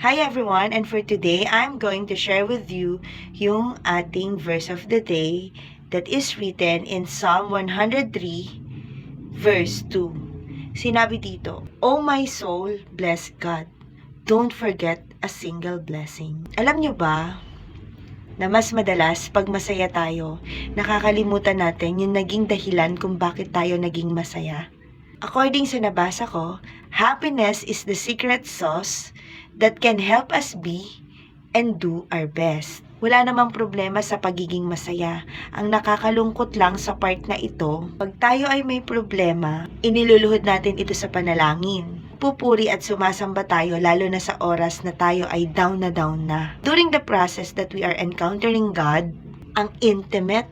Hi everyone, and for today, I'm going to share with you yung ating verse of the day that is written in Psalm 103 verse 2. Sinabi dito, "O my soul, bless God. Don't forget a single blessing." Alam nyo ba na mas madalas pag masaya tayo, nakakalimutan natin yung naging dahilan kung bakit tayo naging masaya? According sa nabasa ko, happiness is the secret sauce that can help us be and do our best. Wala namang problema sa pagiging masaya. Ang nakakalungkot lang sa part na ito, pag tayo ay may problema, iniluluhod natin ito sa panalangin. Pupuri at sumasamba tayo lalo na sa oras na tayo ay down na. During the process that we are encountering God, ang intimate,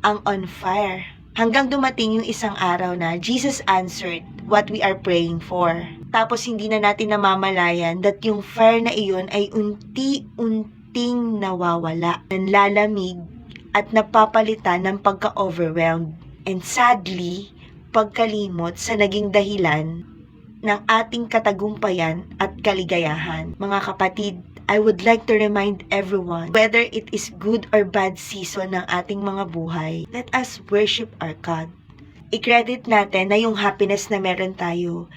ang on fire, hanggang dumating yung isang araw na Jesus answered what we are praying for. Tapos hindi na natin namamalayan that yung fire na iyon ay unti-unting nawawala, nanlalamig at napapalitan ng pagka-overwhelmed. And sadly, pagkalimot sa naging dahilan ng ating katagumpayan at kaligayahan. Mga kapatid, I would like to remind everyone, whether it is good or bad season ng ating mga buhay, let us worship our God. I-credit natin na yung happiness na meron tayo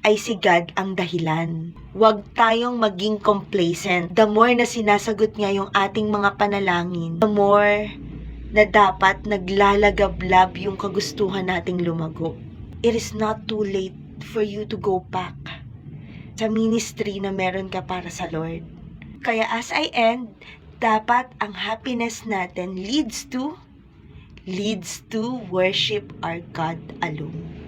ay si God ang dahilan. Huwag tayong maging complacent. The more na sinasagot niya yung ating mga panalangin, the more na dapat naglalagablab yung kagustuhan nating lumago. It is not too late for you to go back sa ministry na meron ka para sa Lord. Kaya as I end, dapat ang happiness natin leads to worship our God alone.